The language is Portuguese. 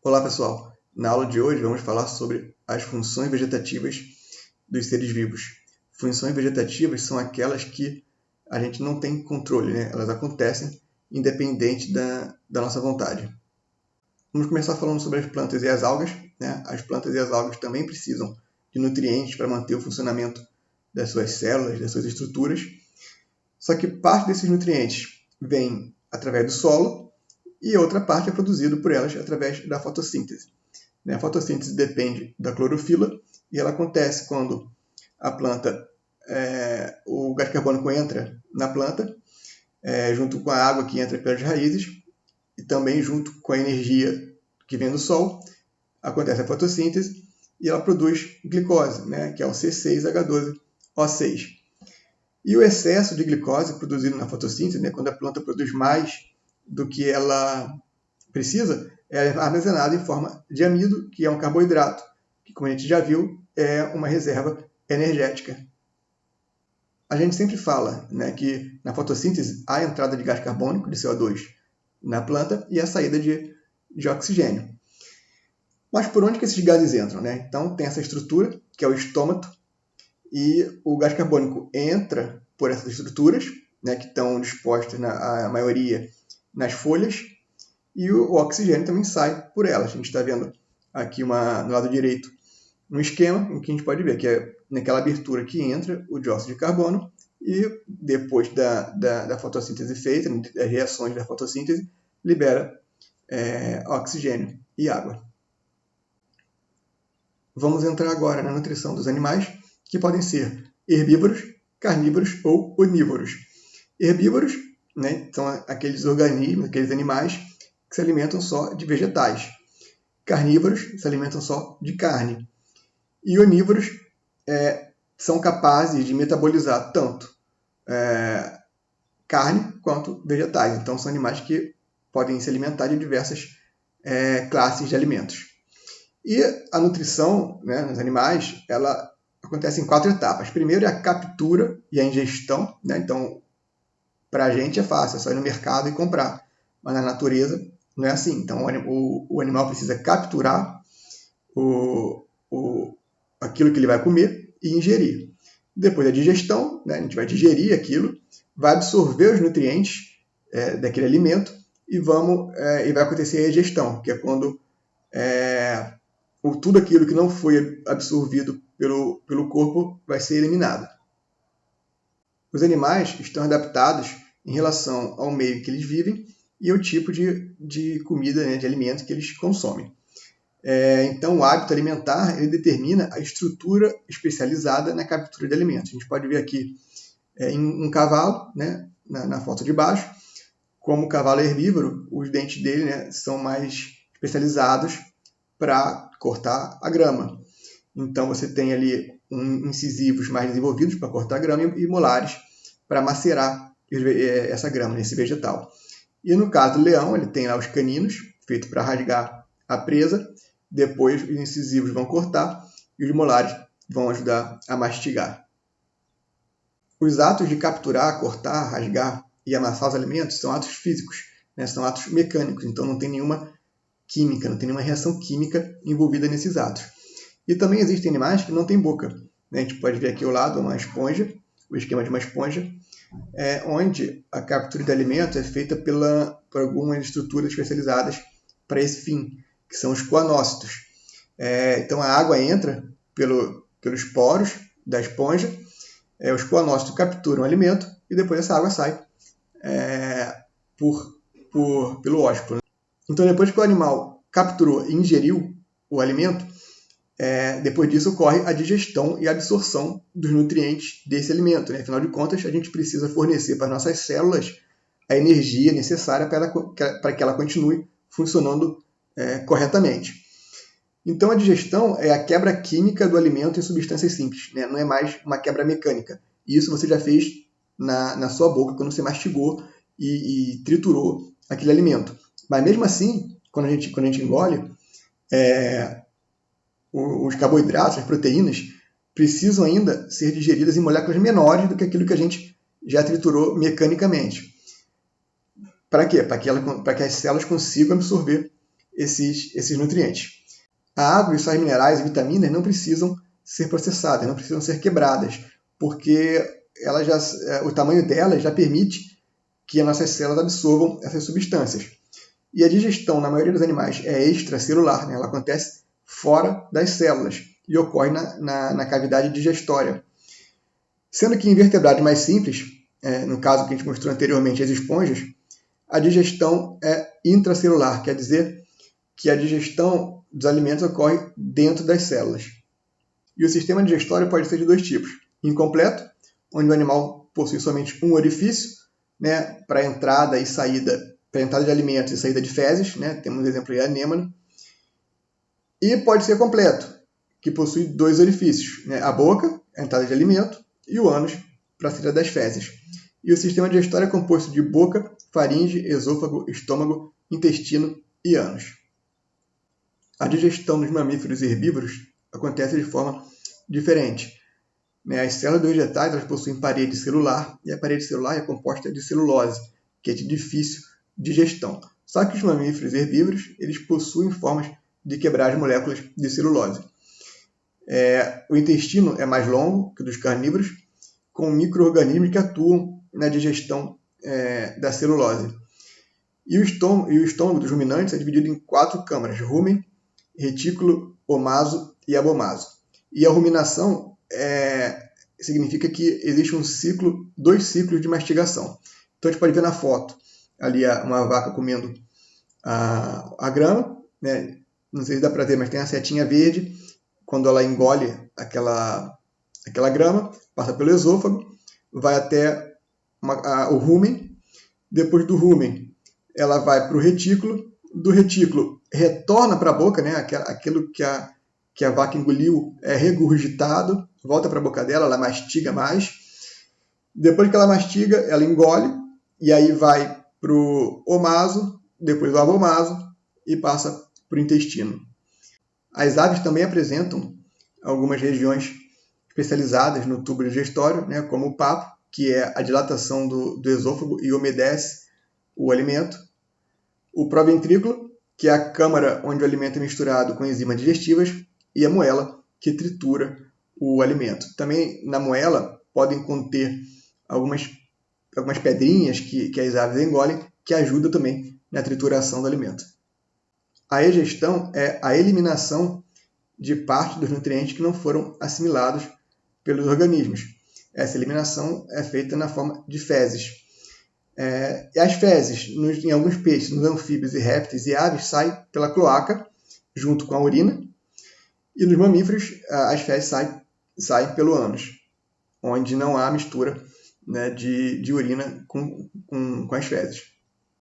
Olá pessoal, na aula de hoje vamos falar sobre as funções vegetativas dos seres vivos. Funções vegetativas são aquelas que a gente não tem controle, né? Elas acontecem independente da nossa vontade. Vamos começar falando sobre as plantas e as algas, né? As plantas e as algas também precisam de nutrientes para manter o funcionamento das suas células, das suas estruturas. Só que parte desses nutrientes vem através do solo e outra parte é produzido por elas através da fotossíntese. A fotossíntese depende da clorofila e ela acontece quando a planta, o gás carbônico entra na planta, junto com a água que entra pelas raízes e também junto com a energia que vem do sol, acontece a fotossíntese e ela produz glicose, né, que é o C6H12O6. E o excesso de glicose produzido na fotossíntese, né, quando a planta produz mais do que ela precisa, é armazenado em forma de amido, que é um carboidrato, que, como a gente já viu, é uma reserva energética. A gente sempre fala, né, que na fotossíntese há a entrada de gás carbônico, de CO2, na planta e a saída de oxigênio. Mas por onde que esses gases entram? Né? Então tem essa estrutura, que é o estômato, e o gás carbônico entra por essas estruturas, né, que estão dispostas, a maioria, nas folhas, e o oxigênio também sai por elas. A gente está vendo aqui no lado direito um esquema em que a gente pode ver que é naquela abertura que entra o dióxido de carbono e depois da fotossíntese feita, das reações da fotossíntese, libera oxigênio e água. Vamos entrar agora na nutrição dos animais, que podem ser herbívoros, carnívoros ou onívoros. Herbívoros, né, são aqueles organismos, aqueles animais que se alimentam só de vegetais. Carnívoros se alimentam só de carne. E onívoros são capazes de metabolizar tanto carne quanto vegetais. Então, são animais que podem se alimentar de diversas classes de alimentos. E a nutrição, né, nos animais, ela acontece em 4 etapas. Primeiro é a captura e a ingestão. Né? Então, para a gente é fácil, é só ir no mercado e comprar. Mas na natureza não é assim. Então, o animal precisa capturar aquilo que ele vai comer e ingerir. Depois da digestão, né, a gente vai digerir aquilo, vai absorver os nutrientes daquele alimento e vai acontecer a egestão, que é quando tudo aquilo que não foi absorvido pelo corpo vai ser eliminado. Os animais estão adaptados em relação ao meio que eles vivem e ao tipo de comida, né, de alimento que eles consomem. Então, o hábito alimentar ele determina a estrutura especializada na captura de alimentos. A gente pode ver aqui um cavalo, né, na foto de baixo. Como o cavalo é herbívoro, os dentes dele, né, são mais especializados para cortar a grama. Então, você tem ali incisivos mais desenvolvidos para cortar a grama e molares para macerar essa grama, esse vegetal. E no caso do leão, ele tem lá os caninos, feitos para rasgar a presa. Depois, os incisivos vão cortar e os molares vão ajudar a mastigar. Os atos de capturar, cortar, rasgar e amassar os alimentos são atos físicos, né? São atos mecânicos, então não tem nenhuma química, não tem nenhuma reação química envolvida nesses atos. E também existem animais que não têm boca. Né? A gente pode ver aqui ao lado uma esponja, o esquema de uma esponja, onde a captura de alimentos é feita por algumas estruturas especializadas para esse fim, que são os coanócitos. Então a água entra pelos poros da esponja, os coanócitos capturam o alimento e depois essa água sai pelo ósculo. Então depois que o animal capturou e ingeriu o alimento, depois disso ocorre a digestão e a absorção dos nutrientes desse alimento. Né? Afinal de contas, a gente precisa fornecer para nossas células a energia necessária para que ela continue funcionando corretamente. Então, a digestão é a quebra química do alimento em substâncias simples, né? Não é mais uma quebra mecânica. Isso você já fez na sua boca, quando você mastigou e triturou aquele alimento. Mas mesmo assim, quando a gente engole, os carboidratos, as proteínas, precisam ainda ser digeridas em moléculas menores do que aquilo que a gente já triturou mecanicamente. Para quê? Para que as células consigam absorver esses nutrientes. A água e os sais minerais e vitaminas não precisam ser processadas, não precisam ser quebradas, porque o tamanho delas já permite que as nossas células absorvam essas substâncias. E a digestão, na maioria dos animais, é extracelular, né? Ela acontece fora das células e ocorre na cavidade digestória. Sendo que em invertebrados mais simples, no caso que a gente mostrou anteriormente, as esponjas, a digestão é intracelular, quer dizer que a digestão dos alimentos ocorre dentro das células. E o sistema digestório pode ser de dois tipos: incompleto, onde o animal possui somente um orifício, né, para entrada e saída, para entrada de alimentos e saída de fezes, né, temos um exemplo aí, a anêmona. E pode ser completo, que possui dois orifícios, né, a boca, a entrada de alimento, e o ânus, para a saída das fezes. E o sistema digestório é composto de boca, faringe, esôfago, estômago, intestino e ânus. A digestão dos mamíferos herbívoros acontece de forma diferente. As células dos vegetais elas possuem parede celular, e a parede celular é composta de celulose, que é de difícil digestão. Só que os mamíferos herbívoros eles possuem formas de quebrar as moléculas de celulose. O intestino é mais longo que o dos carnívoros, com micro-organismos que atuam na digestão da celulose. E o estômago dos ruminantes é dividido em 4 câmaras: rumen, retículo, omaso e abomaso. E a ruminação significa que existe dois ciclos de mastigação. Então a gente pode ver na foto ali uma vaca comendo a grama, né? Não sei se dá para ver, mas tem a setinha verde. Quando ela engole aquela grama, passa pelo esôfago, vai até o rumen. Depois do rumen, ela vai para o retículo. Do retículo, retorna para a boca, né? Aquilo que a vaca engoliu é regurgitado, volta para a boca dela, ela mastiga mais. Depois que ela mastiga, ela engole, e aí vai para o omaso, depois do abomaso, e passa para o intestino. As aves também apresentam algumas regiões especializadas no tubo digestório, né, como o papo, que é a dilatação do esôfago e umedece o alimento. O proventrículo, que é a câmara onde o alimento é misturado com enzimas digestivas, e a moela, que tritura o alimento. Também na moela podem conter algumas pedrinhas que as aves engolem, que ajudam também na trituração do alimento. A egestão é a eliminação de parte dos nutrientes que não foram assimilados pelos organismos. Essa eliminação é feita na forma de fezes. E as fezes, em alguns peixes, nos anfíbios e répteis e aves, saem pela cloaca, junto com a urina. E nos mamíferos, as fezes saem pelo ânus, onde não há mistura, né, de urina com as fezes.